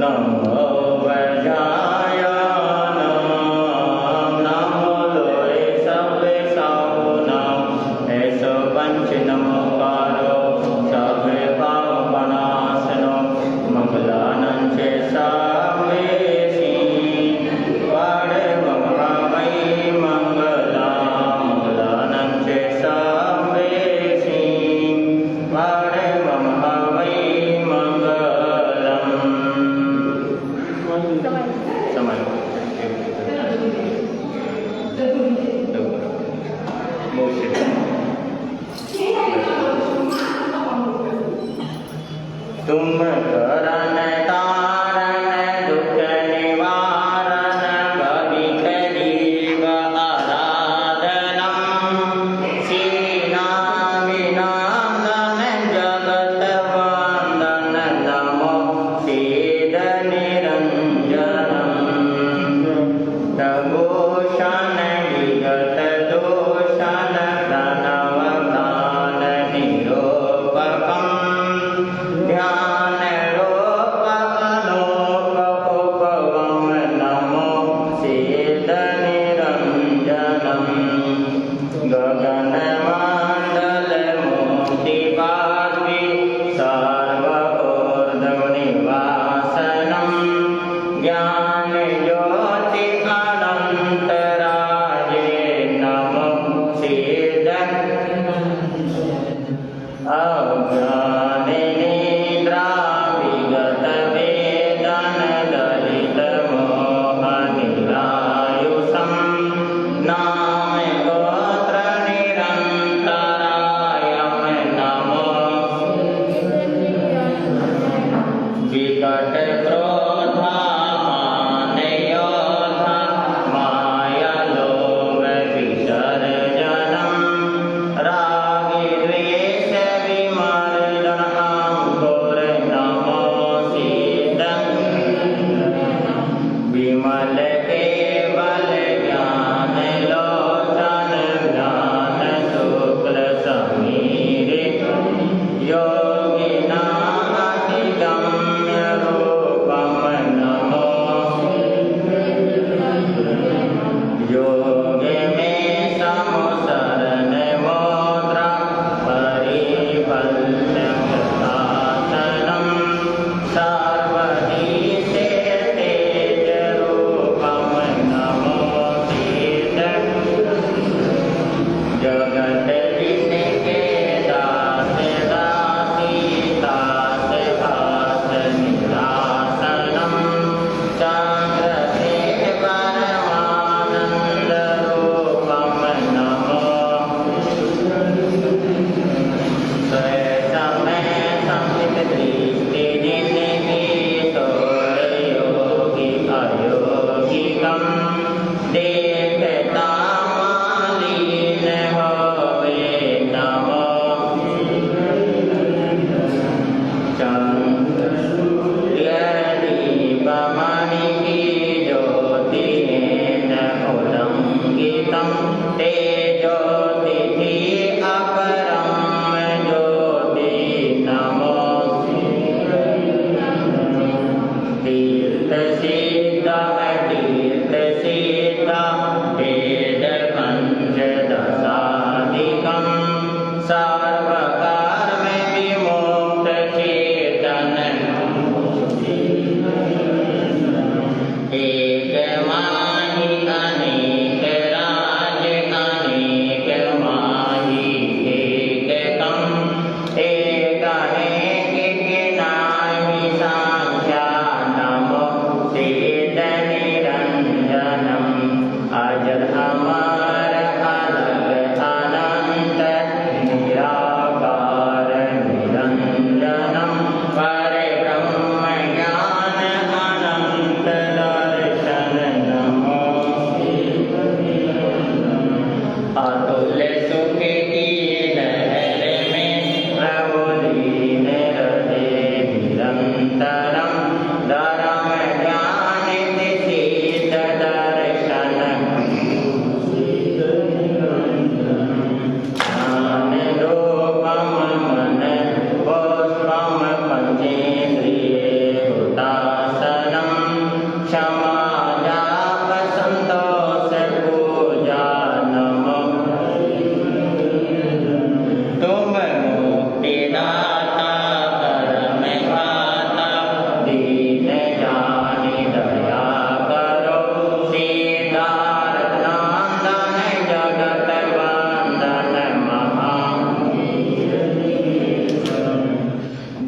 नमो वज्रायाणां नमो लोय सवे सावनां ऐसो पंच नमोकारो सवे पावनासनो मंगलानं च सावेशी वाडे वै मंगला मंगलानं च सावेशी वाडे वै मंगलम् समय तुम करण तारण दुख निवारण भविक जीव आराधनम श्रीनामिनान्दन जगत वंदन नमो सीद निरंजनम तभूषण विगत दोषण प्रणवगान निरूपकम् ध्यान रूप अनूप उपगम नमो सीद निरंजनम गगन मंडल मोति बाष्पी सर्व ऊर्ध्व निवासनम ज्ञान ज्योति अनंतराये नमो सीद अज्ञानिनिद्रा विगत वेदन दलित मोह निरायुषं नाम गोत्र निरन्तरायं नमो विकट क्रोधा मान योधा माया लोभ विसर्जनम् रागी द्वेष विमर्दनम् घोर नमो सीदम् विमल केवल ज्ञान लोचन ज्ञान शुक्ल समीर योगिनाधिगम्य रूपम नमो योग में समुसरण मोद्रा परिपल्लवतासनं सर्वधीशे तेज रूपम नमो सीद जगत जिनके दास दासी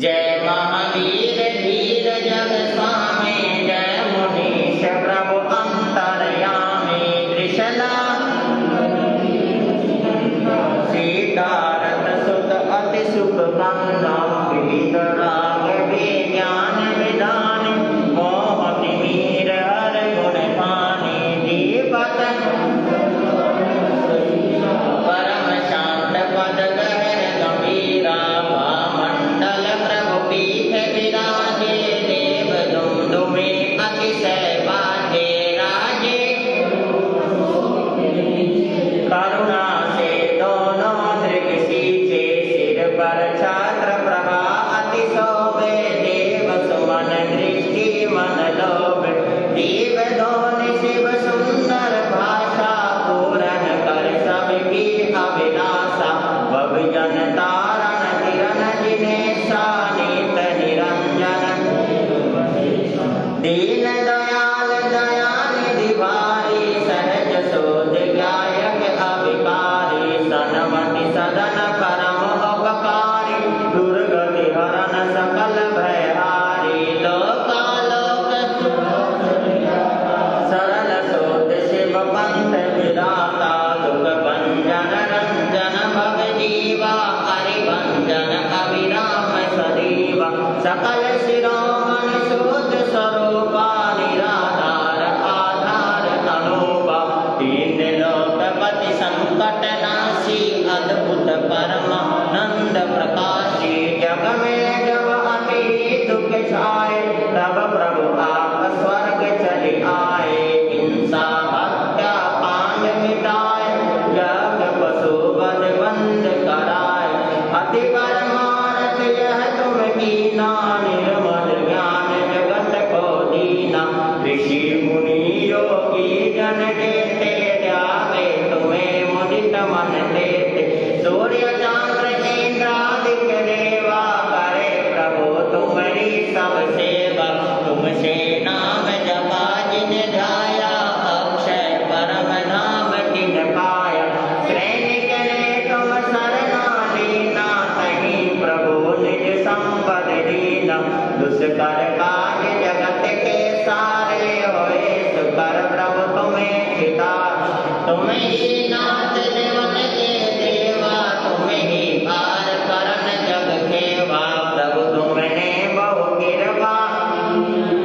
जय महावीर धीर जग स्वामी, जय मुनीश प्रभु अंतर्यामी, त्रिशला सीतारथ सुत अति सुख कंदम, विविध राग विज्ञान विधान, मोहति मीर हर गुण पानी, दीपत परम शांत पद गहर गंभीरा, मंडल प्रभु पीठ विराजे, देव दुमदुमे अतिशय बाजे, राजे करुणा से दोनों दृग सींचे, सिर पर छात्र प्रभा अति शोभे, देव सुमन दृष्टि मन लोभ, दीव दोन शिव सुंदर भाषा, पूरन कर सबकी अभिलाषा, भव जन तारण किरण जिनेशा, नीत निरंजन दीन दयाल दयानिधि भारी, सहज शोध गायक अभिकारी, सनमति सदन परम उपकारी, दुर्गति हरन सकल भयहारी, लोकालोक सरल शोध शिव पंथ विधाता, दुख भंजन रंजन भव जीवा, हरिभंजन अभिराम सदीवा, सकल शिरोमणि शोध स्वरूपा, निराधार आधार अनूपा, तीन लोकपति संकट नाशी, अद्भुत परमानंद प्रकाशी, जग में जब अति दुख छाए, तब प्रभु आप स्वर्ग चले आए, हिंसा हत्या पांड मिटाए, जग पशु वध बंद कराए, अति परमार्थ यह तुम कीना, निर्मल ज्ञान जगत को दीना, ऋषि मुनि योगी जन देते, ध्यावे तुम्हें मुदित मन देते, सूर्य चंद्र इंद्रादिक देवा, करे प्रभु तुम्हारी सब सेवा, तुमसे नाम जपा जिन ध्याया, अक्षय परम धाम तिन पाया, श्रेणी करे तुम शरणा लीना, तहीं प्रभु निज संपद दीना, दुष्कर काज जगत के सारे, होए सुकर प्रभु तुम्हें चितार, तुम ही नाथ देवन के देवा, तुम ही पार करन जग खेवा, प्रभु तुमने बहु कृपा,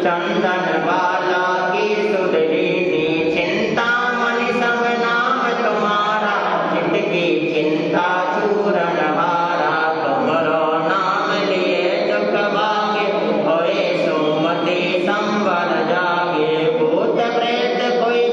चंदन बाला की सुध लीनी, चिंता मणि सब नाम तुम्हारा, चित की चिंता चूरन हारा, तुमरो नाम लिए दुख भागे, होए सुमति संवर जागे, भूत प्रेत कोई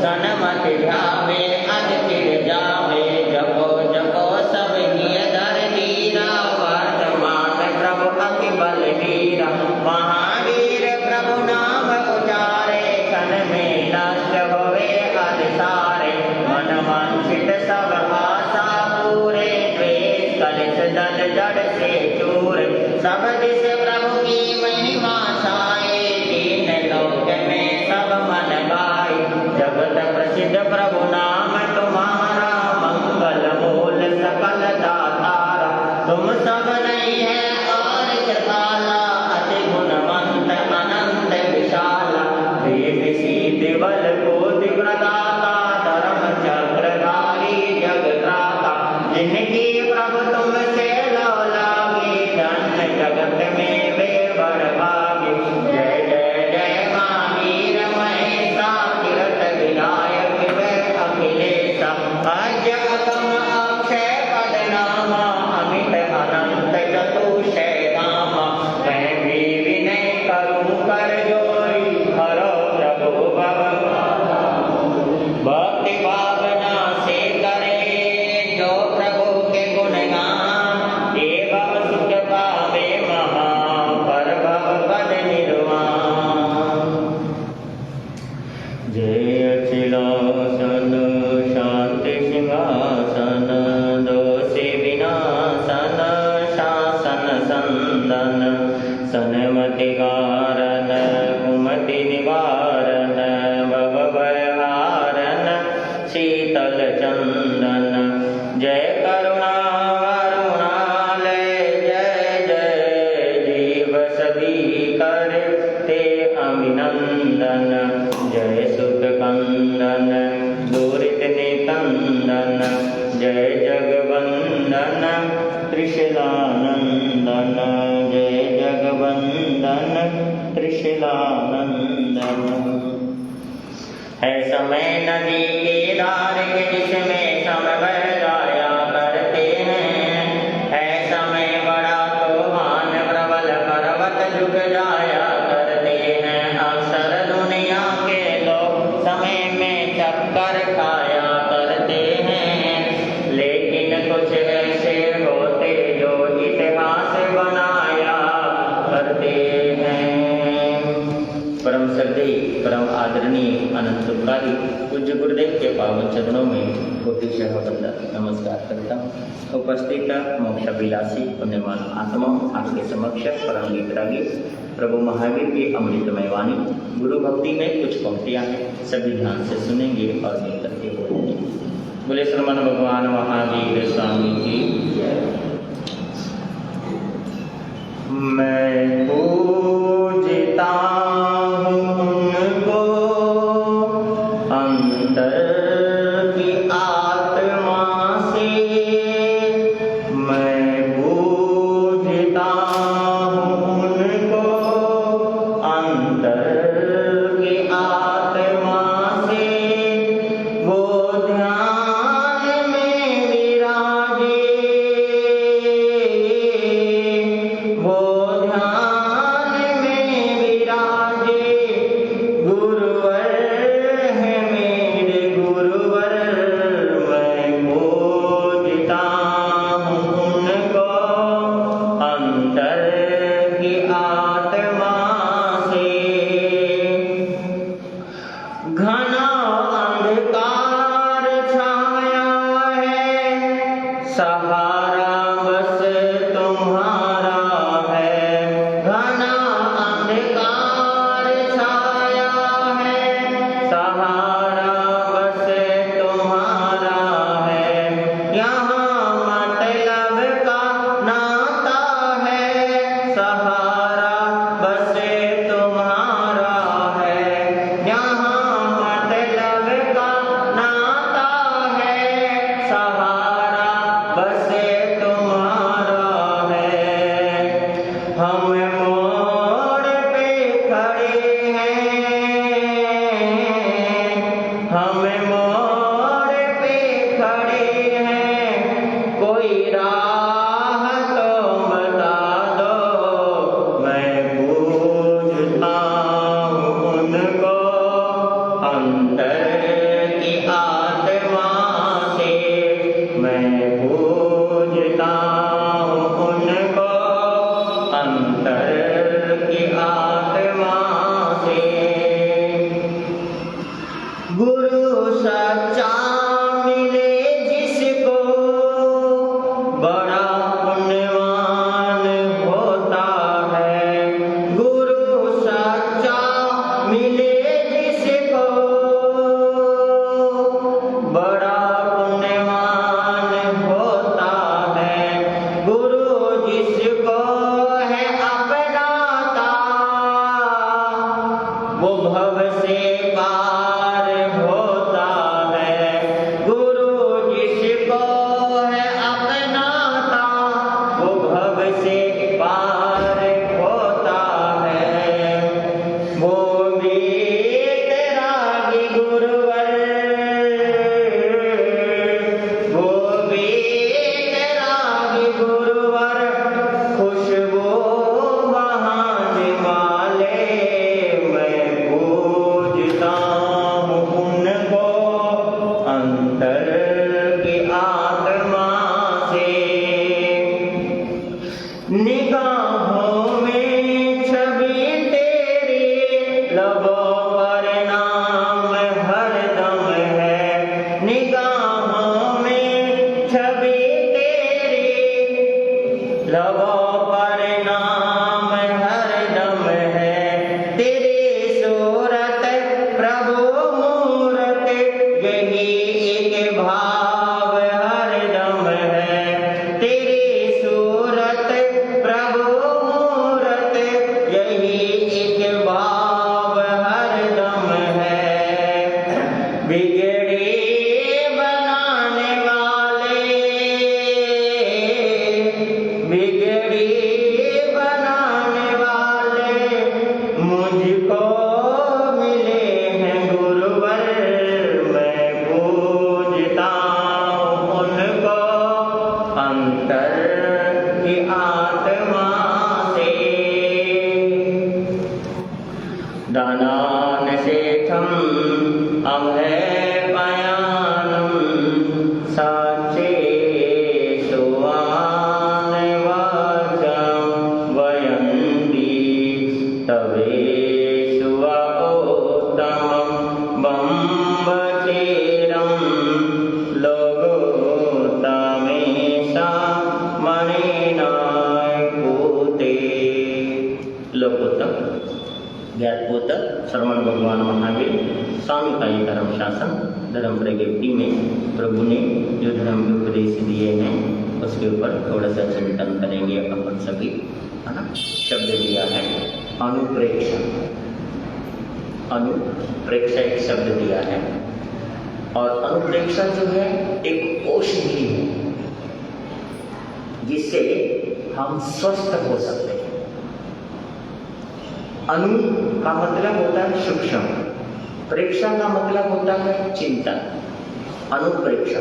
सनमति ध्यावे, अध चिर जावे, जपो जपो सब ही धर धीरा, वर्तमान प्रभु अति बलवीरा, महावीर प्रभु नाम उचारे, क्षण में नष्ट होवे अधिसारे, मन वांछित सब आशा पूरे, द्वेष कलित दल जड़ से चूर, सब दिस प्रभु की महिमा छाए, तीन लोक में सब मन गाए, जगत प्रसिद्ध प्रभु नाम तुम्हारा, मंगल मूल सकल दातारा, तुम सब नहीं है और कृपाला, अति गुणवंत अनंत विशाला, वेद सिद्धि बल कोटि प्रदाता, धर्म चक्रधारी जगत्राता, जिनकी प्रभु तुमसे लो लागे, धन्य जगत में वे बड़भागे, जय जय जय महावीर महेशा, तीर्थ विनायक वे अखिलेशा, अज अगम अक्षय पद नामा, अमित अनंत चतुषय धामा, मैं भी विनय करूं कर जोई, हरो प्रभु भव भक्ति भावना से करे, जो प्रभु के गुणगान, एवं सुख पावे महा, पर भव पद निर्वाण, जय अखिलासन शांति सिंहासन, दोषि विनाशन शासन संदन, सनमति कारण कुमति निवारण, भव भयहारण शीतल चंदन, जय करुणा वरुणालय, जय जय जगवंदन त्रिशूलानंदन। है समय नदी के धार के जिसमें सब बह जाया करते हैं। है समय बड़ा तूफान प्रबल पर्वत झुक जाया करते हैं। अक्सर दुनिया के लोग समय में चक्कर खाया करते हैं, लेकिन कुछ ऐसे होते जो इतिहास बनाया करते हैं। परम श्रद्धेय परम आदरणीय अनंत तुकारी पूज्य गुरुदेव के पावन चरणों में कोटिशः वंदन नमस्कार करता हूँ। उपस्थित मोक्षाभिलाषी पुण्यवान आत्माओं, आपके समक्ष परम गीतरागी प्रभु महावीर की अमृतमय वाणी गुरु भक्ति में कुछ पंक्तियां हैं, सभी ध्यान से सुनेंगे और मिल करके बोलेंगे। बोले श्रमण भगवान महावीर स्वामी की। मैं पूजता हूँ उनको अंतर की आत्मा से। मैं पूजता हूँ उनको अंतर की आत्मा से। वो ध्यान में विराजे, वो ध्यान में विराजे। गुरुवर है मेरे गुरुवर, मैं पूजता हूँ उनको अंतर की आत्मा से। घना अंधकार छाया है, सहारा बस तुम्हारा है। घना अंधकार छाया है, सहारा बस तुम्हारा है। यहाँ मतलब का नाता है, सहारा बस तुम्हारा है। यहाँ मतलब का नाता है, सहारा बस तुम्हारा है। हम मोड़ पे खड़े हैं, हम मोड़ पे खड़े हैं। कोई राह तो बता दो, मैं पूजता हूँ उनको अंतर की आत्मा से। मैं पूजता हूँ उनको अंतर की आत्मा से। गुरु सच्चा मिले जिसको, बड़ा पुण्यवान होता है। गुरु सच्चा मिले जिसको, बड़ा पुण्यवान होता है। गुरु जिसको है अपनाता, वो भव से पार होता है। गुरु जिसको है अपनाता, वो भव से पार होता है। वो वीतरागी गुरुवर, वो वीतरागी गुरुवर, खुशबू बहाने वाले। मैं पूजता हूँ उनको अंतर की आत्मा से। निगाहों में छवि तेरी, लबों पर नाम हरदम है। निगाहों में छवि तेरी, लबों पर नाम हरदम है। तेरी सूरत प्रभु मूरत, यही एक भाव हरदम है। तेरी सूरत प्रभु मूरत, यही एक भाव हरदम है। बिगड़ी बनाने वाले, बिगड़ी लोकोत्तक, ज्ञातपोतक, श्रवण भगवान महावीर, स्वामी का ये धर्म शासन, धर्म प्रज्ञप्ति में प्रभु ने जो धर्म के उपदेश दिए हैं उसके ऊपर थोड़ा सा चिंतन करेंगे अपन सभी, है ना। शब्द दिया है अनुप्रेक्षा, अनुप्रेक्षा एक शब्द दिया है, और अनुप्रेक्षा जो है एक औषधि है जिससे हम स्वस्थ हो सकते हैं। अनु का मतलब होता है सूक्ष्म, प्रेक्षा का मतलब होता है चिंतन। अनुप्रेक्षा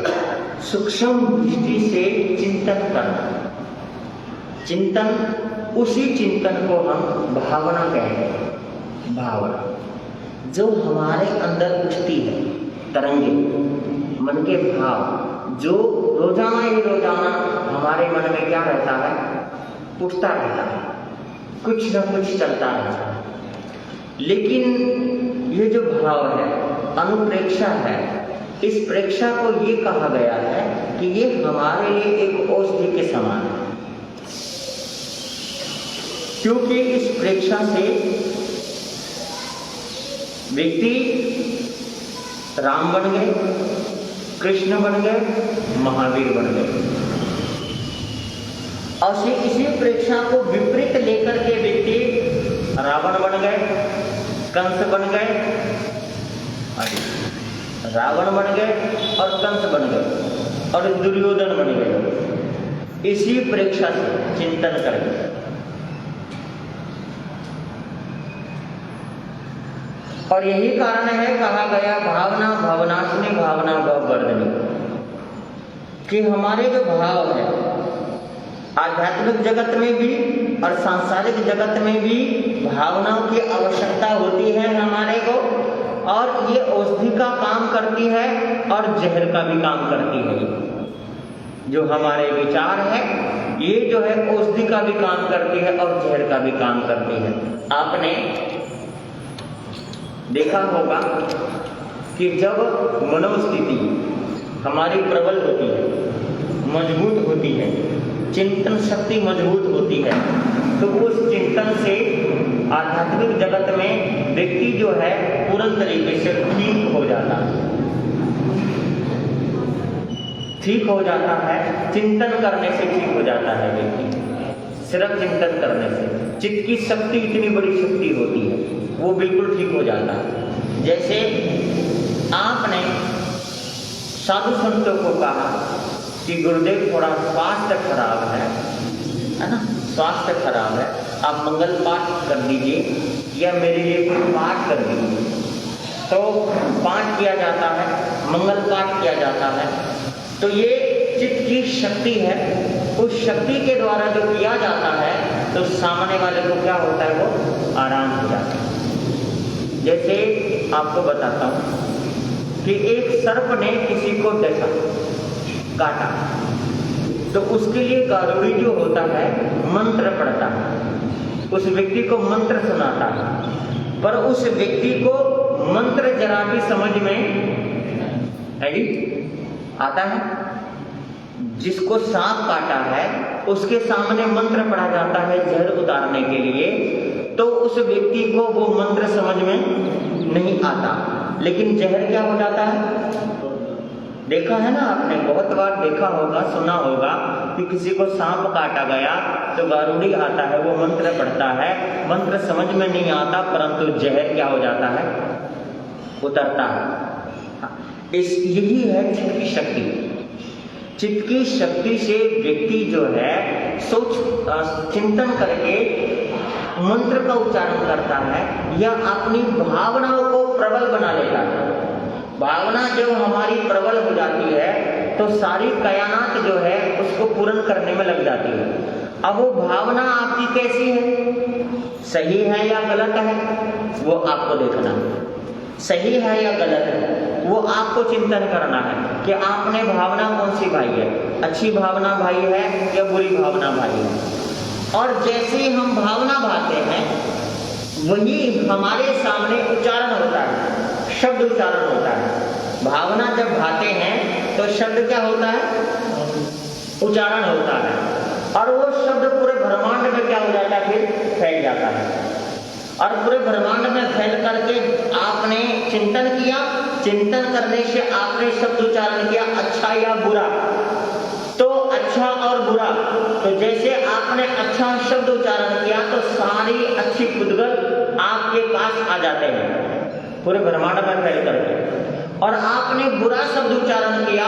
सूक्ष्म दृष्टि से चिंतन करना, चिंतन, उसी चिंतन को हम भावना कहते हैं। भावना जो हमारे अंदर उठती है, तरंगे, मन के भाव जो रोजाना ही रोजाना हमारे मन में क्या रहता है, उठता रहता है, कुछ न कुछ चलता रहता है। लेकिन ये जो भाव है, अनुप्रेक्षा है, इस प्रेक्षा को ये कहा गया है कि ये हमारे लिए एक औषधि के समान है, क्योंकि इस प्रेक्षा से व्यक्ति राम बन गए, कृष्ण बन गए, महावीर बन गए। और इसी प्रेक्षा को विपरीत लेकर के व्यक्ति रावण बन गए, कंस बन गए, रावण बन गए और कंस बन गए और दुर्योधन बन गए, इसी प्रेक्षा से चिंतन करके। और यही कारण है कहा गया भावना भावनाशनी भावना भाववर्धनी, कि हमारे जो भाव है आध्यात्मिक जगत में भी और सांसारिक जगत में भी भावनाओं की आवश्यकता होती है हमारे को, और ये औषधि का काम करती है और जहर का भी काम करती है। जो हमारे विचार है ये जो है औषधि का भी काम करती है और जहर का भी काम करती है। आपने देखा होगा कि जब मनोस्थिति हमारी प्रबल होती है, मजबूत होती है, चिंतन शक्ति मजबूत होती है, तो उस चिंतन से आध्यात्मिक जगत में व्यक्ति जो है पूर्ण तरीके से ठीक हो जाता है, ठीक हो जाता है। चिंतन करने से ठीक हो जाता है व्यक्ति, सिर्फ चिंतन करने से। चित्त की शक्ति इतनी बड़ी शक्ति होती है, वो बिल्कुल ठीक हो जाता है। जैसे आपने साधु संतों को कहा कि गुरुदेव थोड़ा स्वास्थ्य खराब है ना, स्वास्थ्य खराब है, आप मंगल पाठ कर दीजिए या मेरे लिए कोई पाठ कर दीजिए। तो पाठ किया जाता है, मंगल पाठ किया जाता है, तो ये चित्त की शक्ति है, उस शक्ति के द्वारा जो किया जाता है तो सामने वाले को क्या होता है, वो आराम हो जाता है। जैसे आपको बताता हूँ कि एक सर्प ने किसी को डसा, काटा, तो उसके लिए गारुड़ी जो होता है मंत्र पढ़ता है, उस व्यक्ति को मंत्र सुनाता है, पर उस व्यक्ति को मंत्र जरा भी समझ में है जी आता है। जिसको सांप काटा है उसके सामने मंत्र पढ़ा जाता है जहर उतारने के लिए, तो उस व्यक्ति को वो मंत्र समझ में नहीं आता, लेकिन जहर क्या हो जाता है। देखा है ना आपने, बहुत बार देखा होगा, सुना होगा कि किसी को सांप काटा गया तो गारुड़ी आता है, वो मंत्र पढ़ता है, मंत्र समझ में नहीं आता, परंतु जहर क्या हो जाता है, उतरता है। यही है चित्त की शक्ति। चित्त की शक्ति से व्यक्ति जो है सोच चिंतन करके मंत्र का उच्चारण करता है या अपनी भावनाओं को प्रबल बना लेता है। भावना जब हमारी प्रबल हो जाती है तो सारी कायनात जो है उसको पूर्ण करने में लग जाती है। अब वो भावना आपकी कैसी है, सही है या गलत है, वो आपको देखना है। सही है या गलत है वो आपको चिंतन करना है कि आपने भावना कौन सी भाई है, अच्छी भावना भाई है या बुरी भावना भाई है। और जैसे ही हम भावना भाते हैं वही हमारे सामने उच्चारण होता है, शब्द उच्चारण होता है। भावना जब भाते हैं तो शब्द क्या होता है, उच्चारण होता है, और वो शब्द पूरे ब्रह्मांड में क्या हो जाता है, फिर फैल जाता है। और पूरे ब्रह्मांड में फैल करके आपने चिंतन किया, चिंतन करने से आपने शब्द उच्चारण किया अच्छा या बुरा, तो अच्छा और बुरा, तो जैसे आपने अच्छा शब्द उच्चारण किया तो सारी अच्छी पुद्गल आपके पास आ जाते हैं पूरे ब्रह्मांड में फैल करके। और आपने बुरा शब्द उच्चारण किया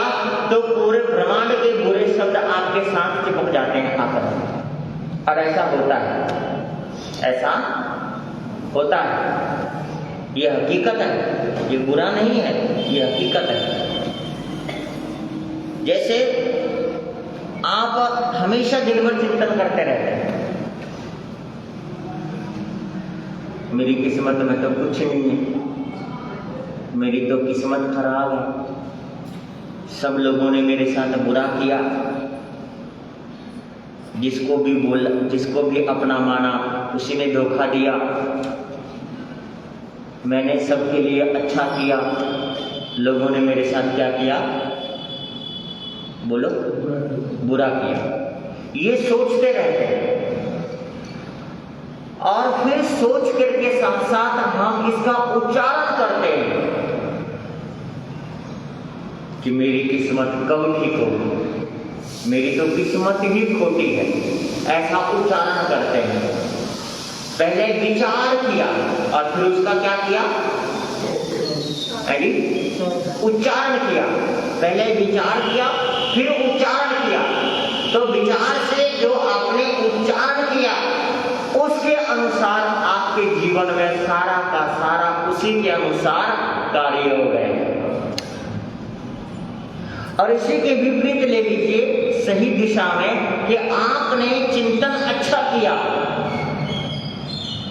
तो पूरे ब्रह्मांड के बुरे शब्द आपके साथ चिपक जाते हैं आकर। और ऐसा होता है, ऐसा होता है, ये हकीकत है, ये बुरा नहीं है, ये हकीकत है। जैसे आप हमेशा दिन भर चिंतन करते रहते हैं, मेरी किस्मत में तो कुछ नहीं है, मेरी तो किस्मत खराब है, सब लोगों ने मेरे साथ बुरा किया, जिसको भी बोला, जिसको भी अपना माना उसी ने धोखा दिया, मैंने सबके लिए अच्छा किया, लोगों ने मेरे साथ क्या किया, बोलो, बुरा किया। ये सोचते रहते हैं और फिर सोच करके साथ साथ हम इसका उच्चारण करते हैं कि मेरी किस्मत कब ठीक होगी, मेरी तो किस्मत ही खोटी है, ऐसा उच्चारण करते हैं। पहले विचार किया और फिर उसका क्या किया, उच्चारण किया। पहले विचार किया फिर उच्चारण किया, तो विचार से जो आपने उच्चारण किया उसके अनुसार आपके जीवन में सारा का सारा उसी के अनुसार कार्य हो गए। और इसी के विपरीत ले लीजिए सही दिशा में कि आपने चिंतन अच्छा किया।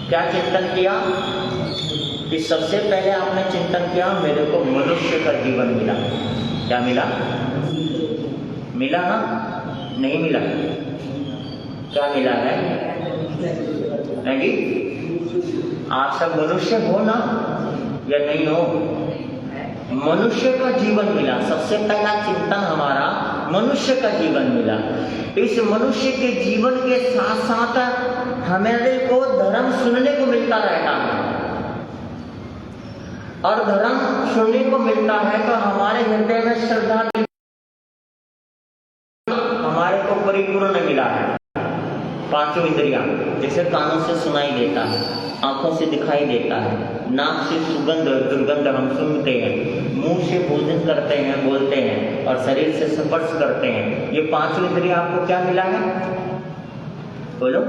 क्या चिंतन किया कि सबसे पहले आपने चिंतन किया मेरे को मनुष्य का जीवन मिला। क्या मिला, मिला ना, नहीं मिला, क्या मिला है, नहीं? आप सब मनुष्य हो ना या नहीं हो? मनुष्य का जीवन मिला। सबसे पहला चिंतन हमारा मनुष्य का जीवन मिला। इस मनुष्य के जीवन के साथ साथ हमारे को धर्म सुनने को मिलता रहता है, और धर्म सुनने को मिलता है तो हमारे हृदय में श्रद्धा हमारे को परिपूर्ण मिला है। पांचों इंद्रियां, जैसे कानों से सुनाई देता है, आंखों से दिखाई देता है, नाक से सुगंध दुर्गंध हम सुनते हैं, मुंह से भोजन करते हैं, बोलते हैं, और शरीर से स्पर्श करते हैं। ये पांचों इंद्रियां आपको क्या मिला है, बोलो,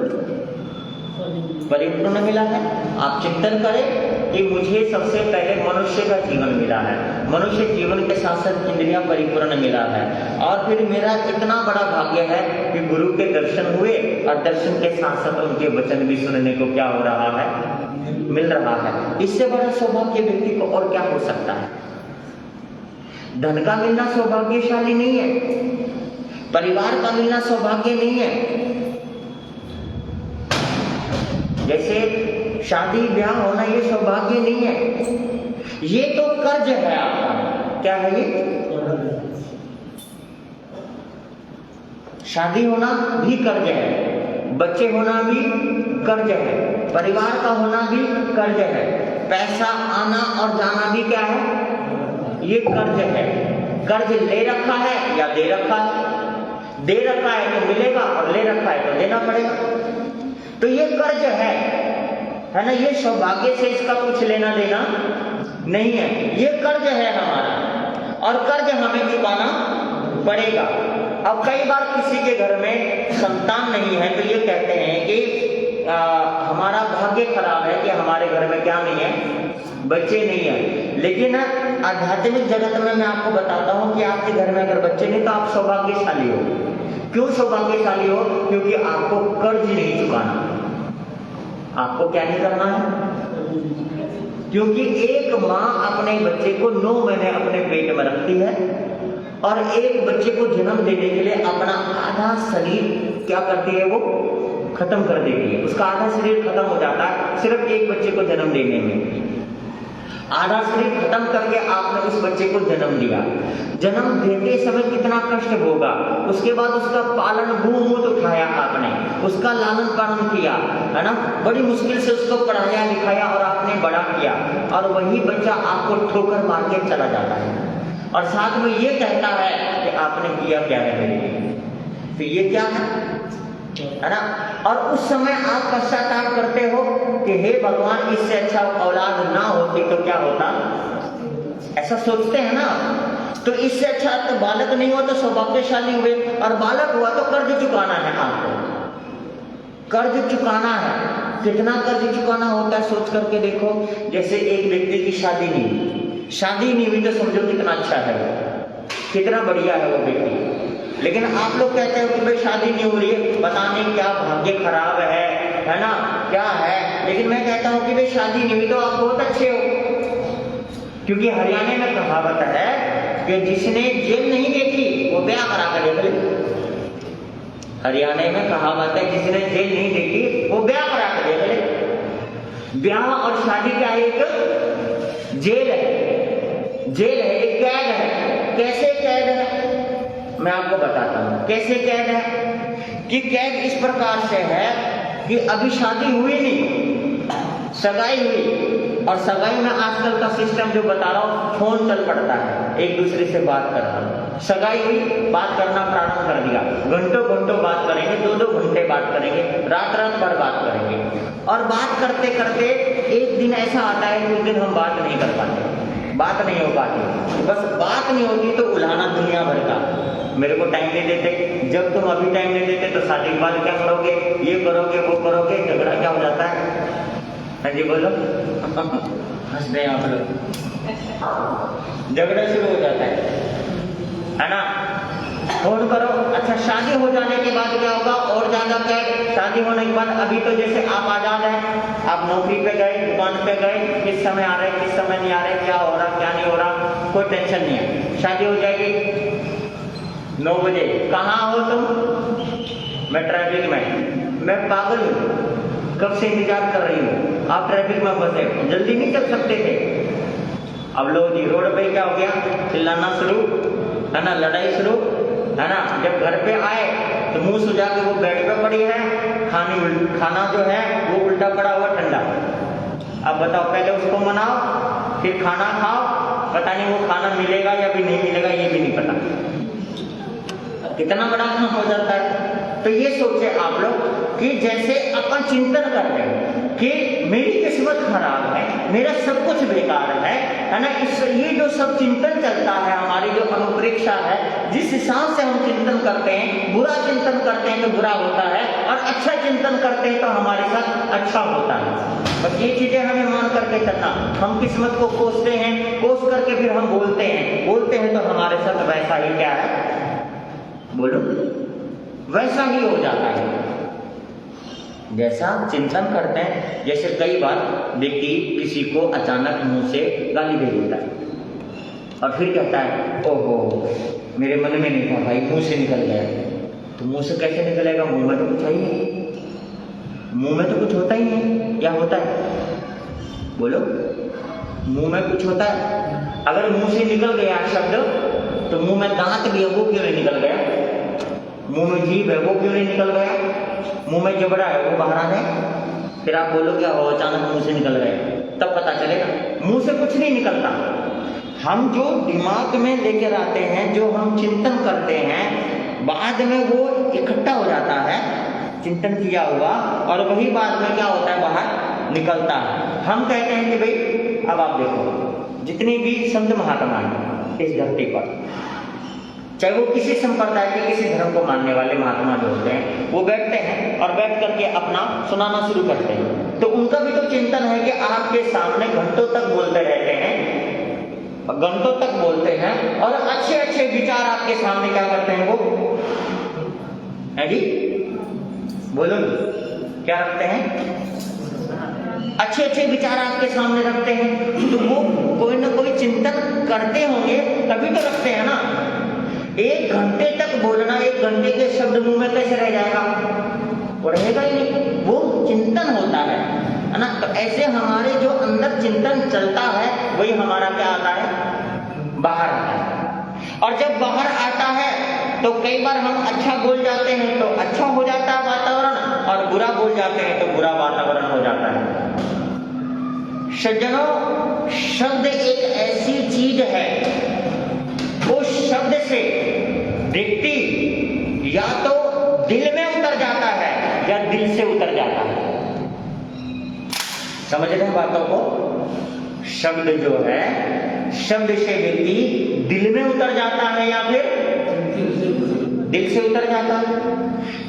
परिपूर्ण मिला है। आप चिंतन करें कि मुझे सबसे पहले मनुष्य का जीवन मिला है, मनुष्य जीवन के साथ साथ इंद्रियां परिपूर्ण मिला है, और फिर मेरा इतना बड़ा भाग्य है कि गुरु के दर्शन हुए और दर्शन के साथ साथ उनके वचन भी सुनने को क्या हो रहा है, मिल रहा है। इससे बड़ा सौभाग्य व्यक्ति को और क्या हो सकता है? धन का मिलना सौभाग्यशाली नहीं है, परिवार का मिलना सौभाग्य नहीं है। जैसे शादी ब्याह होना ये सौभाग्य नहीं है, ये तो कर्ज है आपका। क्या है ये? शादी होना भी कर्ज है, बच्चे होना भी कर्ज है, परिवार का होना भी कर्ज है, पैसा आना और जाना भी क्या है, ये कर्ज है। कर्ज ले रखा है या दे रखा है? दे रखा है तो मिलेगा, और ले रखा है तो देना पड़ेगा। तो ये कर्ज है ना, ये सौभाग्य से इसका कुछ लेना देना नहीं है, ये कर्ज है हमारा, और कर्ज हमें चुकाना पड़ेगा। अब कई बार किसी के घर में संतान नहीं है तो ये कहते हैं कि हमारा भाग्य खराब है कि हमारे घर में क्या नहीं है, बच्चे नहीं है। लेकिन आध्यात्मिक जगत में मैं आपको बताता हूँ कि आपके घर में अगर बच्चे नहीं तो आप सौभाग्यशाली हो। क्यों सौभाग्यशाली हो? क्योंकि आपको कर्ज नहीं चुकाना। आपको क्या नहीं करना है? क्योंकि एक माँ अपने बच्चे को 9 महीने अपने पेट में रखती है, और एक बच्चे को जन्म देने के लिए अपना आधा शरीर क्या करती है, वो खत्म कर देती है। उसका आधा शरीर खत्म हो जाता है सिर्फ एक बच्चे को जन्म देने में। आधा शरीर खत्म करके आपने उस बच्चे को जन्म दिया। जन्म देते समय कितना कष्ट होगा, उसके बाद उसका पालन भूमूत उठाया आपने, उसका लालन पालन किया, है ना, बड़ी मुश्किल से उसको पढ़ाया लिखाया और आपने बड़ा किया, और वही बच्चा आपको ठोकर मार के चला जाता है और साथ में ये कहता है कि आपने किया क्या है मेरे लिए। तो ये क्या है ना। और उस समय आप पश्चाताप करते हो कि हे भगवान, इससे अच्छा औलाद ना होती तो क्या होता, ऐसा सोचते हैं ना। तो इससे अच्छा तो बालक नहीं हुआ तो सौभाग्यशाली हुए, और बालक हुआ तो कर्ज चुकाना है आपको, कर्ज चुकाना है। कितना कर्ज चुकाना होता है सोच करके देखो। जैसे एक व्यक्ति की शादी नहीं हुई तो समझो कितना अच्छा है वो, कितना बढ़िया है वो व्यक्ति। लेकिन आप लोग कहते हो कि भाई शादी नहीं हो रही है, पता नहीं क्या भाग्य खराब है ना, क्या है। लेकिन मैं कहता हूं कि भाई शादी नहीं हुई तो आप बहुत अच्छे हो, क्योंकि हरियाणा में कहावत है कि जिसने जेल नहीं देखी वो ब्याह करा कर देख ले। हरियाणा में कहावत है जिसने जेल नहीं देखी वो ब्याह करा कर देख ले। ब्याह और शादी का एक जेल है, एक कैद है। कैसे कैद है मैं आपको बताता हूं। कैसे कैद है कि कैद इस प्रकार से है कि अभी शादी हुई नहीं, सगाई हुई, और सगाई में आजकल का सिस्टम जो बता रहा हूं, फोन चल पड़ता है, एक दूसरे से बात करना। सगाई हुई, बात करना प्रारंभ कर दिया, घंटों घंटों बात करेंगे, 2-2 घंटे बात करेंगे, रात भर बात करेंगे। और बात करते करते एक दिन ऐसा आता है कि उस दिन हम बात नहीं कर पाते, बात नहीं हो पाती। बस बात नहीं होती तो उल्हाना दुनिया भर का, मेरे को टाइम नहीं देते। जब तुम अभी टाइम नहीं देते तो शादी के बाद क्या करोगे, ये करोगे वो करोगे, झगड़ा क्या हो जाता है। हाँ जी बोलो, हंस रहे आप लोग, झगड़ा शुरू हो जाता है ना। फोन करो। अच्छा, शादी हो जाने के बाद क्या होगा, और ज्यादा कैद। शादी होने के बाद अभी तो जैसे आप आजाद हैं, आप नौकरी पे गए, दुकान पे गए, किस समय आ रहे किस समय नहीं आ रहे, क्या हो रहा क्या नहीं हो रहा, कोई टेंशन नहीं है। शादी हो जाएगी 9 बजे, कहाँ हो तुम, मैं ट्रैफिक में, मैं पागल हूँ, कब से इंतजार कर रही हूँ, आप ट्रैफिक में फंसे, जल्दी नहीं चल सकते थे। अब लो जी, रोड पे क्या हो गया, चिल्लाना शुरू, है ना, लड़ाई शुरू, है ना। जब घर पे आए तो मुंह सुझा के वो बेड पे पड़ी है, खाना जो है वो उल्टा पड़ा हुआ ठंडा। अब बताओ, पहले उसको मनाओ फिर खाना खाओ, पता नहीं वो खाना मिलेगा या भी नहीं मिलेगा ये भी नहीं पता। कितना बड़ा काम हो जाता है। तो ये सोचे आप लोग कि जैसे अपन चिंतन करते हैं कि मेरी किस्मत खराब है, मेरा सब कुछ बेकार है ना। ये जो सब चिंतन चलता है, हमारी जो अनुप्रेक्षा है, जिस हिसाब से हम चिंतन करते हैं, बुरा चिंतन करते हैं तो बुरा होता है, और अच्छा चिंतन करते हैं तो हमारे साथ अच्छा होता है। बस ये चीजें हमें मान करके चलना। हम किस्मत को कोसते हैं, कोस करके फिर हम बोलते हैं तो हमारे साथ वैसा ही क्या है, बोलो, वैसा ही हो जाता है जैसा चिंतन करते हैं। जैसे कई बार व्यक्ति किसी को अचानक मुंह से गाली दे देता है और फिर कहता है ओहो मेरे मन में नहीं था भाई, मुंह से निकल गया। तो मुंह से कैसे निकलेगा, मुंह में तो कुछ है ही नहीं, मुंह में तो कुछ होता ही नहीं। क्या होता है, बोलो, मुंह में कुछ होता है। अगर मुंह से निकल गया शब्द तो मुंह में दांत भी है वो क्यों नहीं निकल गया, मुंह में जीभ है वो क्यों नहीं निकल गया, मुंह में जबड़ा है वो बाहर आ गया। फिर आप बोलो क्या हो, अचानक मुंह से निकल गए, तब पता चलेगा। मुंह से कुछ नहीं निकलता। हम जो दिमाग में लेकर आते हैं, जो हम चिंतन करते हैं, बाद में वो इकट्ठा हो जाता है, चिंतन किया हुआ, और वही बाद में क्या होता है, बाहर निकलता है। हम कहते हैं कि भाई अब आप देखो, जितनी भी संत महात्मा हैं इस धरती पर, चाहे वो किसी संप्रदाय के, किसी धर्म को मानने वाले महात्मा जो होते हैं, वो बैठते हैं और बैठ करके अपना सुनाना शुरू करते हैं। तो उनका भी तो चिंतन है कि आपके सामने घंटों तक बोलते रहते हैं, घंटों तक बोलते हैं, और अच्छे अच्छे विचार आपके सामने क्या करते हैं, वो है जी, बोलो क्या रखते हैं, अच्छे अच्छे विचार आपके सामने रखते हैं। तो वो कोई ना कोई चिंतन करते होंगे तभी तो रखते हैं ना। 1 घंटे तक बोलना, 1 घंटे के शब्द मुंह में कैसे रह जाएगा, वो रहेगा ही नहीं। वो चिंतन होता है, है ना। तो ऐसे हमारे जो अंदर चिंतन चलता है वही हमारा क्या आता है, बाहर आता है। और जब बाहर आता है तो कई बार हम अच्छा बोल जाते हैं तो अच्छा हो जाता है वातावरण, और बुरा बोल जाते हैं तो बुरा वातावरण हो जाता है। सज्जनों, शब्द एक ऐसी चीज है, उस शब्द से व्यक्ति या तो दिल में उतर जाता है या दिल से उतर जाता है। समझ रहे हैं बातों को? शब्द जो है, शब्द से व्यक्ति दिल में उतर जाता है या फिर दिल से उतर जाता है।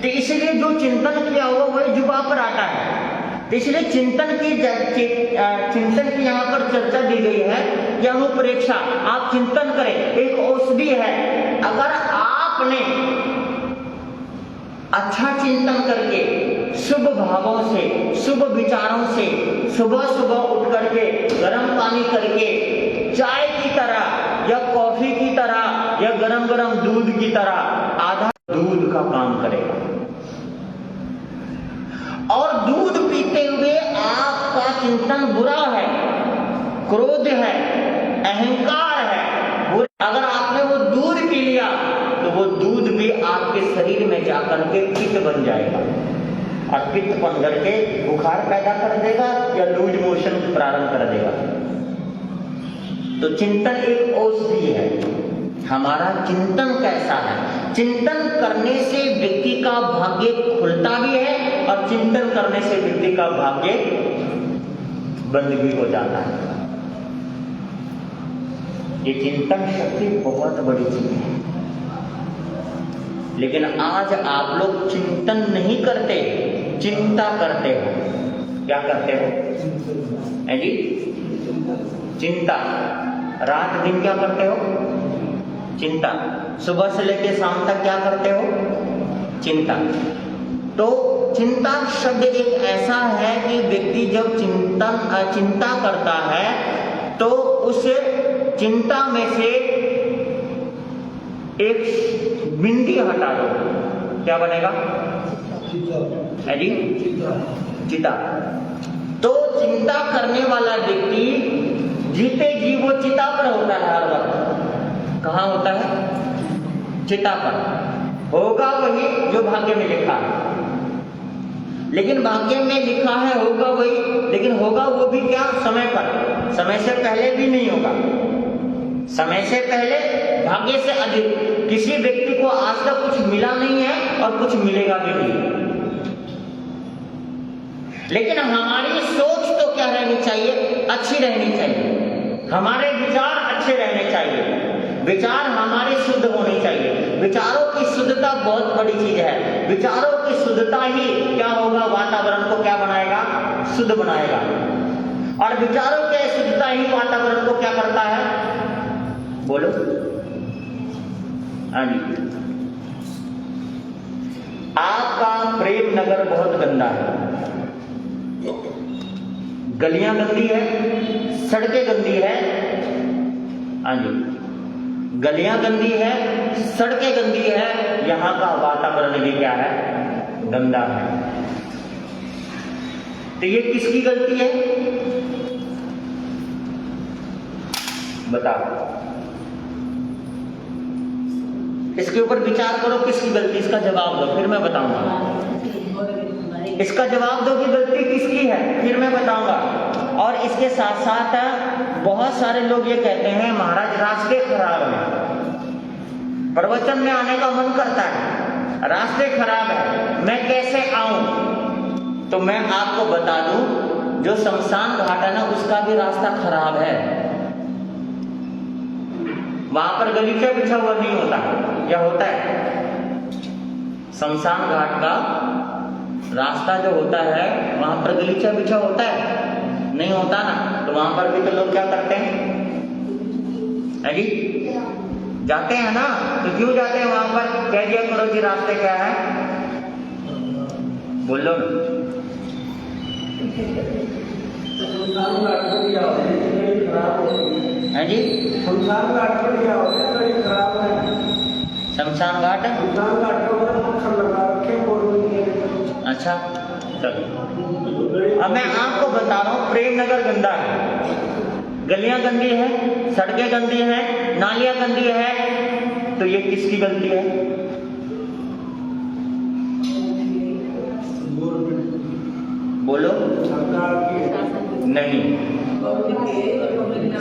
तो इसलिए जो चिंतन किया हुआ वही जुबान पर आता है। तो इसलिए चिंतन की यहाँ पर चर्चा दी गई है कि अनुप्रेक्षा, आप चिंतन करें, एक औषधि है। अगर आपने अच्छा चिंतन करके शुभ भावों से, शुभ विचारों से सुबह सुबह उठ करके गर्म पानी करके चाय की तरह या कॉफी की तरह या गरम गरम दूध की तरह आधा दूध का काम करेगा, और दूध पीते हुए आपका चिंतन बुरा है, क्रोध है, अहंकार है, अगर आपने वो दूध पी लिया तो वो दूध भी आपके शरीर में जाकर के पित्त बन जाएगा, और पित्त बन करके बुखार पैदा कर देगा या लूज मोशन प्रारंभ कर देगा। तो चिंतन एक औषधि है। हमारा चिंतन कैसा है? चिंतन करने से व्यक्ति का भाग्य खुलता भी है और चिंतन करने से व्यक्ति का भाग्य बंद भी हो जाता है। ये चिंतन शक्ति बहुत बड़ी चीज है, लेकिन आज आप लोग चिंतन नहीं करते, चिंता करते हो। क्या करते हो? है जी, चिंता। रात दिन क्या करते हो? चिंता। सुबह से लेकर शाम तक क्या करते हो? चिंता। तो चिंता शब्द एक ऐसा है कि व्यक्ति जब चिंता करता है तो उस चिंता में से एक बिंदी हटा दो, क्या बनेगा? है जी, चिता। तो चिंता करने वाला व्यक्ति जीते जी वो चिता पर होता है हर वक्त। कहाँ होता है? चिता पर। होगा वही जो भाग्य में लिखा है, लेकिन भाग्य में लिखा है होगा वही, लेकिन होगा वो भी क्या? समय पर। समय से पहले भी नहीं होगा, समय से पहले भाग्य से अधिक। किसी व्यक्ति को आज तक कुछ मिला नहीं है और कुछ मिलेगा भी नहीं, लेकिन हमारी सोच तो क्या रहनी चाहिए? अच्छी रहनी चाहिए। हमारे विचार अच्छे रहने चाहिए, विचार हमारे शुद्ध होने चाहिए। विचारों की शुद्धता बहुत बड़ी चीज है। विचारों की शुद्धता ही क्या होगा? वातावरण को क्या बनाएगा? शुद्ध बनाएगा। और विचारों की शुद्धता ही वातावरण को क्या करता है? बोलो। हाँ जी। आपका प्रेम नगर बहुत गंदा है, गलियां गंदी है, सड़कें गंदी है। हाँ जी, गलियां गंदी है, सड़कें गंदी है, यहां का वातावरण भी क्या है? गंदा है। तो ये किसकी गलती है? बताओ, इसके ऊपर विचार करो, किसकी गलती? इसका जवाब दो, फिर मैं बताऊंगा। इसका जवाब दो कि गलती किसकी है, फिर मैं बताऊंगा। और इसके साथ साथ बहुत सारे लोग ये कहते हैं महाराज रास्ते खराब हैं, प्रवचन में आने का मन करता है, रास्ते खराब है, मैं कैसे आऊं? तो मैं आपको बता दूं, जो शमशान घाट है ना उसका भी रास्ता खराब है। वहां पर गलीचा बिछा हुआ नहीं होता, क्या होता है? शमशान घाट का रास्ता जो होता है वहां पर गलीचा बिछा होता है? नहीं होता ना। तो वहां पर भी तो लोग क्या करते हैं? है जी, जाते हैं ना। तो क्यों जाते हैं वहां पर? कह दिया करो जी रास्ते क्या है, बोलो ना। है जी, शमशान घाट पर क्या होता है? खराब है शमशान घाट। अच्छा, चलो अब मैं आपको बता रहा हूँ, प्रेम नगर गंदा है, गलियां गंदी है, सड़कें गंदी हैं, नालियां गंदी है, तो ये किसकी गलती है? बोलो। नहीं,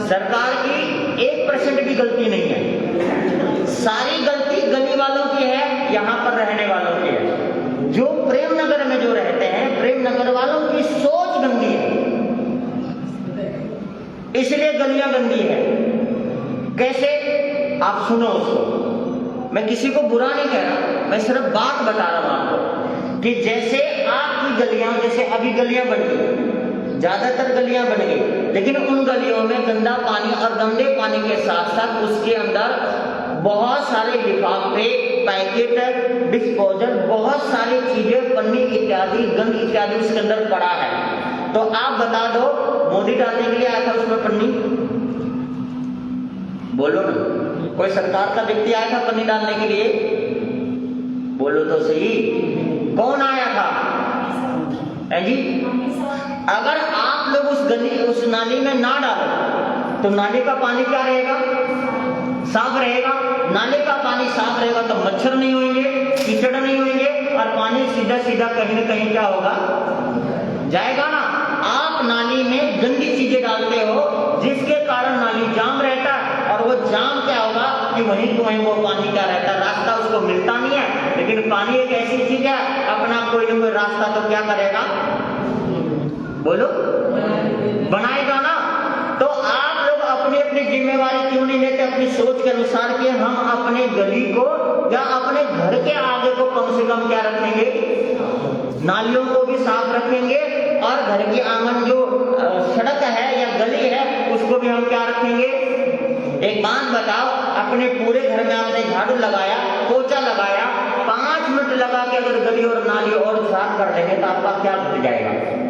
सरकार की 1% भी गलती नहीं है, सारी गलती गली वालों की है, यहाँ पर रहने वालों की है। जो प्रेम नगर में जो रहते हैं, प्रेम नगर वालों की सोच गंदी है, इसलिए गलियां गंदी है। कैसे? आप सुनो उसको, मैं किसी को बुरा नहीं कह रहा, मैं सिर्फ बात बता रहा हूं आपको कि जैसे आपकी गलियां, जैसे अभी गलियां बन गई, ज्यादातर गलियां बन गई, लेकिन उन गलियों में गंदा पानी और गंदे पानी के साथ साथ उसके अंदर बहुत सारे लिफाफे, पैकेट, डिस्पोजल, बहुत सारी चीजें, पन्नी इत्यादि, गंद इत्यादि उसके अंदर पड़ा है। तो आप बता दो, मोदी डालने के लिए आया था उसमें पन्नी? बोलो ना, कोई सरकार का व्यक्ति आया था पन्नी डालने के लिए? बोलो तो सही, कौन आया था? है जी? अगर आप लोग उस गली, उस नाली में ना डालो तो नाली का पानी क्या रहेगा? साफ रहेगा। नाले का पानी साफ रहेगा तो मच्छर नहीं होंगे, कीचड़ नहीं होंगे, और पानी सीधा सीधा कहीं ना कहीं क्या होगा? जाएगा ना। आप नाली में गंदी चीजें डालते हो, जिसके कारण नाली जाम रहता है, और वो जाम क्या होगा कि वहीं तो वहीं वो पानी क्या रहता है, रास्ता उसको मिलता नहीं है। लेकिन पानी एक ऐसी चीज है, अपना कोई ना कोई रास्ता तो क्या करेगा? बोलो, बनाएगा ना। तो आप लोग अपनी अपनी जिम्मेवारी क्यों नहीं लेते अपनी सोच के अनुसार कि हम अपने गली को या अपने घर के आगे को कम से कम क्या रखेंगे? नालियों को भी साफ रखेंगे, और घर की आंगन जो सड़क है या गली है उसको भी हम क्या रखेंगे? एक बात बताओ, अपने पूरे घर में आपने झाड़ू लगाया, पोछा लगाया, 5 मिनट लगा के अगर गली और नाली और साफ कर लेंगे तो आपका क्या घट जाएगा?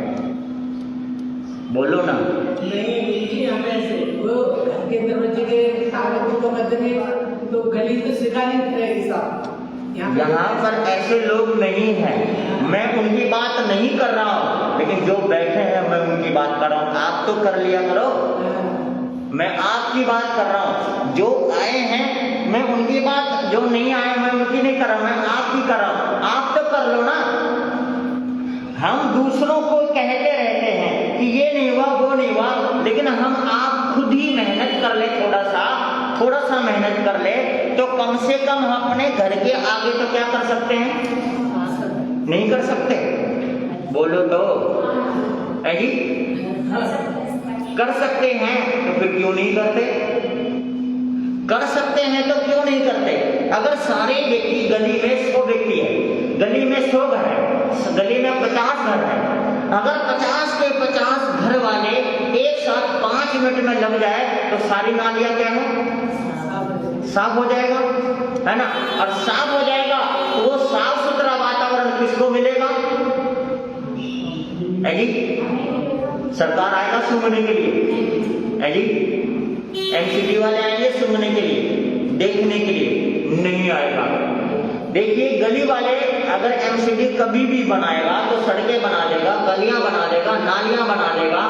बोलो ना। नहीं, हम ऐसे वो घर के दरवाजे के कागज को बदले तो गली तो सिखा नहीं रहेगी साहब। यहाँ पर ऐसे लोग नहीं हैं, मैं उनकी बात नहीं कर रहा हूँ, लेकिन जो बैठे हैं मैं उनकी बात कर रहा हूँ। आप तो कर लिया करो, मैं आपकी बात कर रहा हूँ। जो आए हैं मैं उनकी बात, जो नहीं आए मैं उनकी नहीं कर रहा, मैं आपकी कर रहा हूँ। आप तो कर लो ना। हम दूसरों को कहते रहते हैं कि ये नहीं हुआ, वो नहीं हुआ, लेकिन हम आप खुद ही मेहनत कर ले, थोड़ा सा मेहनत कर ले, तो कम से कम हम अपने घर के आगे तो क्या कर सकते हैं? नहीं कर सकते? बोलो तो है जी? कर सकते हैं तो फिर क्यों नहीं करते? कर सकते हैं तो क्यों नहीं करते? अगर सारे व्यक्ति, गली में 100 व्यक्ति है, गली में 100 घर है, गली में 50 घर है, अगर 50 के 50 घर वाले एक साथ 5 मिनट में लग जाए तो सारी नालियां क्या है? साफ हो जाएगा, है ना। और साफ हो जाएगा तो वो साफ सुथरा वातावरण किसको मिलेगा? है जी? सरकार आएगा सूंघने के लिए, है जी? एमसीडी वाले आएंगे सूंघने के लिए, देखने के लिए? नहीं आएगा। देखिए, गली वाले अगर एमसीडी कभी भी बनाएगा तो सड़कें बना देगा, गलियां बना देगा, नालियां बना देगा,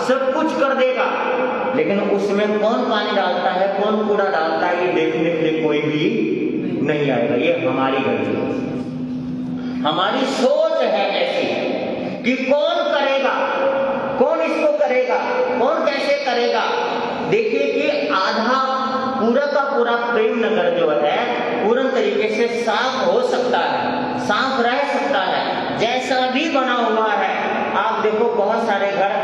सब कुछ कर देगा, लेकिन उसमें कौन पानी डालता है, कौन कूड़ा डालता है, ये देखने के लिए कोई भी नहीं आएगा। ये हमारी गलती है, हमारी सोच है ऐसी कि कौन करेगा, कौन इसको करेगा, कौन कैसे करेगा। देखिए कि आधा पूरा का पूरा प्रेम नगर जो है पूर्ण तरीके से साफ हो सकता है, साफ रह सकता है, जैसा भी बना हुआ है। आप देखो बहुत सारे घर,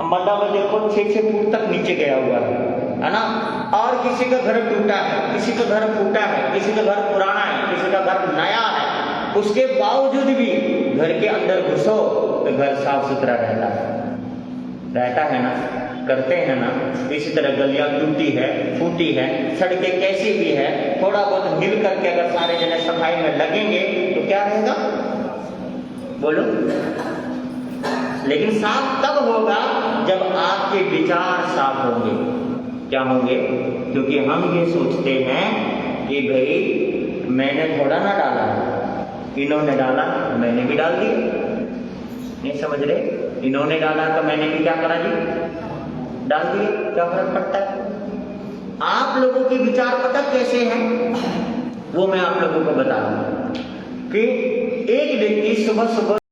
मतलब देखो 6-6 फुट तक नीचे गया हुआ है ना। और किसी का घर टूटा है, किसी का घर फूटा है, किसी का घर पुराना है, किसी का घर नया है, उसके बावजूद भी घर के अंदर घुसो तो घर साफ सुथरा रहता है ना, करते हैं ना। इसी तरह गलियां टूटी है, फूटी है, सड़कें कैसी भी है, थोड़ा बहुत मिल करके अगर सारे जने सफाई में लगेंगे तो क्या रहेगा? बोलो। लेकिन साफ तब होगा जब आपके विचार साफ होंगे। क्या होंगे? क्योंकि हम ये सोचते हैं कि भाई मैंने थोड़ा ना डाला, इन्होंने डाला, मैंने भी डाल दिया। नहीं समझ रहे? इन्होंने डाला तो मैंने भी क्या करा जी, डाल दिए, क्या फर्क पड़ता है? आप लोगों के विचार पता कैसे हैं वो मैं आप लोगों को बता दूं कि एक व्यक्ति सुबह सुबह